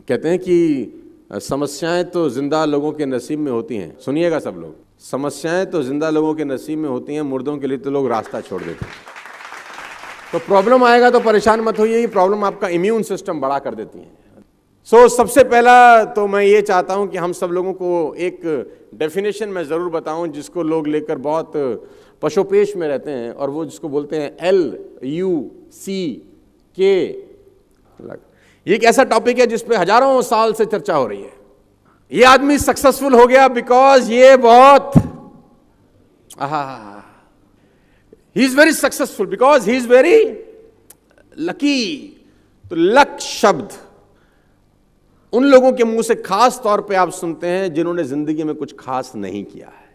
कहते हैं कि समस्याएं तो जिंदा लोगों के नसीब में होती हैं। सुनिएगा सब लोग, समस्याएं तो जिंदा लोगों के नसीब में होती हैं, मुर्दों के लिए तो लोग रास्ता छोड़ देते हैं। तो प्रॉब्लम आएगा तो परेशान मत होइए, ये प्रॉब्लम आपका इम्यून सिस्टम बड़ा कर देती है। सबसे पहला तो मैं ये चाहता हूं कि हम सब लोगों को एक डेफिनेशन मैं ज़रूर बताऊं जिसको लोग लेकर बहुत पशोपेश में रहते हैं, और वो जिसको बोलते हैं LUCK। ये एक ऐसा टॉपिक है जिस पे हजारों साल से चर्चा हो रही है। ये आदमी सक्सेसफुल हो गया बिकॉज ये बहुत he is very successful because he is very lucky. तो लक शब्द उन लोगों के मुंह से खास तौर पे आप सुनते हैं जिन्होंने जिंदगी में कुछ खास नहीं किया है।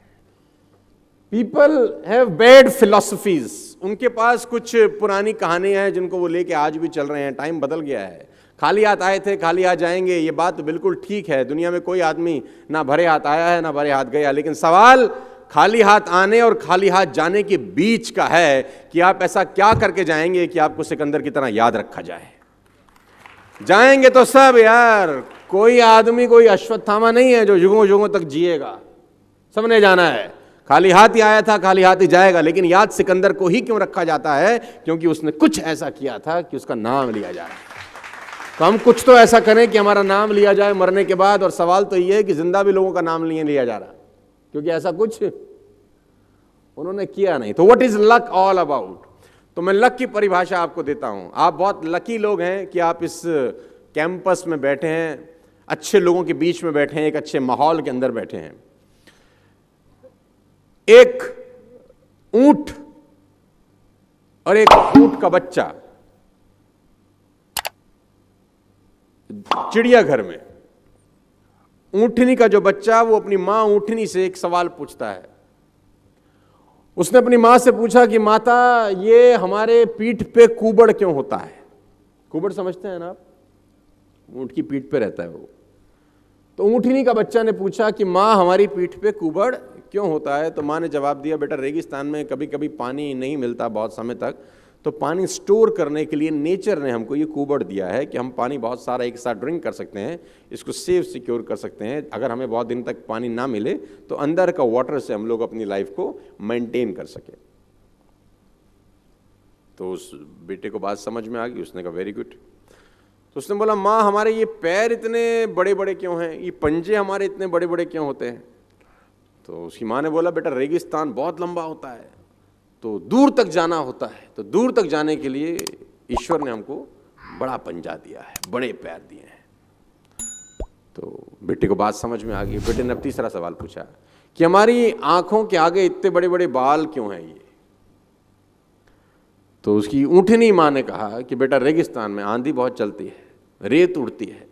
पीपल हैव बैड फिलॉसफीज, उनके पास कुछ पुरानी कहानियां हैं जिनको वो लेके आज भी चल रहे हैं। टाइम बदल गया है, खाली हाथ आए थे खाली हाथ जाएंगे, ये बात बिल्कुल ठीक है। दुनिया में कोई आदमी ना भरे हाथ आया है ना भरे हाथ गया, लेकिन सवाल खाली हाथ आने और खाली हाथ जाने के बीच का है कि आप ऐसा क्या करके जाएंगे कि आपको सिकंदर की तरह याद रखा जाए। जाएंगे तो सब यार, कोई आदमी कोई अश्वत्थामा नहीं है जो युगों युगों तक जिएगा, सबने जाना है। खाली हाथ ही आया था खाली हाथ ही जाएगा, लेकिन याद सिकंदर को ही क्यों रखा जाता है? क्योंकि उसने कुछ ऐसा किया था कि उसका नाम लिया जाए। तो हम कुछ तो ऐसा करें कि हमारा नाम लिया जाए मरने के बाद। और सवाल तो ये है कि जिंदा भी लोगों का नाम नहीं लिया जा रहा, क्योंकि ऐसा कुछ उन्होंने किया नहीं। तो what is luck all about? तो मैं लक की परिभाषा आपको देता हूं। आप बहुत लकी लोग हैं कि आप इस कैंपस में बैठे हैं, अच्छे लोगों के बीच में बैठे हैं, एक अच्छे माहौल के अंदर बैठे हैं। एक ऊंट और एक ऊंट का बच्चा चिड़ियाघर में, ऊंटनी का जो बच्चा वो अपनी मां ऊंटनी से एक सवाल पूछता है। उसने अपनी मां से पूछा कि माता, ये हमारे पीठ पे कुबड़ क्यों होता है? कुबड़ समझते हैं ना आप? ऊंट की पीठ पे रहता है वो। तो ऊंटनी का बच्चा ने पूछा कि मां, हमारी पीठ पे कुबड़ क्यों होता है? तो मां ने जवाब दिया, बेटा रेगिस्तान में कभी कभी पानी नहीं मिलता बहुत समय तक, तो पानी स्टोर करने के लिए नेचर ने हमको ये कुबड़ दिया है कि हम पानी बहुत सारा एक साथ ड्रिंक कर सकते हैं, इसको सेफ सिक्योर कर सकते हैं। अगर हमें बहुत दिन तक पानी ना मिले तो अंदर का वाटर से हम लोग अपनी लाइफ को मेंटेन कर सके। तो उस बेटे को बात समझ में आ गई, उसने कहा वेरी गुड। तो उसने बोला, माँ हमारे ये पैर इतने बड़े बड़े क्यों हैं, ये पंजे हमारे इतने बड़े बड़े क्यों होते हैं? तो उसकी माँ ने बोला, बेटा रेगिस्तान बहुत लंबा होता है, तो दूर तक जाना होता है, तो दूर तक जाने के लिए ईश्वर ने हमको बड़ा पंजा दिया है, बड़े पैर दिए हैं। तो बेटे को बात समझ में आ गई। बेटे ने अब तीसरा सवाल पूछा कि हमारी आंखों के आगे इतने बड़े बड़े बाल क्यों हैं ये? तो उसकी ऊंटनी माँ ने कहा कि बेटा रेगिस्तान में आंधी बहुत चलती है, रेत उड़ती है,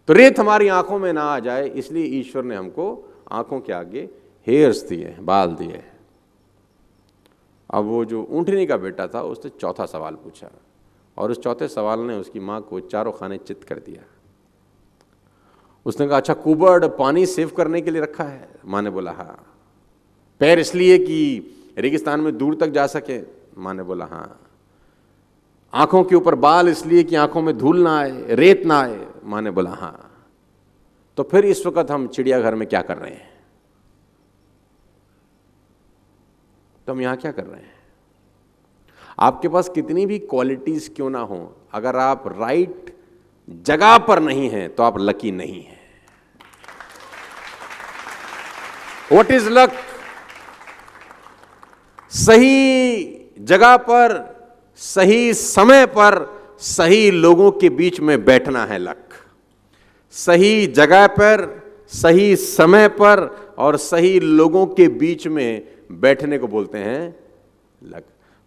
तो रेत हमारी आंखों में ना आ जाए, इसलिए ईश्वर ने हमको आंखों के आगे हेयर्स दिए, बाल दिए। अब वो जो ऊंटनी का बेटा था उसने चौथा सवाल पूछा, और उस चौथे सवाल ने उसकी माँ को चारों खाने चित कर दिया। उसने कहा, अच्छा कुबड़ पानी सेव करने के लिए रखा है? माँ ने बोला हाँ। पैर इसलिए कि रेगिस्तान में दूर तक जा सके? माँ ने बोला हाँ। आंखों के ऊपर बाल इसलिए कि आंखों में धूल ना आए, रेत ना आए? माँ ने बोला हाँ। तो फिर इस वक्त हम चिड़ियाघर में क्या कर रहे हैं? तो हम यहां क्या कर रहे हैं? आपके पास कितनी भी क्वालिटीज क्यों ना हो, अगर आप राइट जगह पर नहीं हैं तो आप लकी नहीं हैं। What is luck? सही जगह पर सही समय पर सही लोगों के बीच में बैठना है लक। सही जगह पर सही समय पर और सही लोगों के बीच में बैठने को बोलते हैं लक।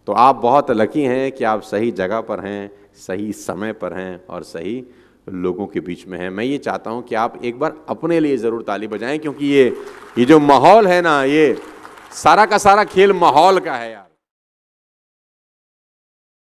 तो आप बहुत लकी हैं कि आप सही जगह पर हैं, सही समय पर हैं और सही लोगों के बीच में हैं। मैं ये चाहता हूं कि आप एक बार अपने लिए ज़रूर ताली बजाएं, क्योंकि ये जो माहौल है ना, ये सारा का सारा खेल माहौल का है यार।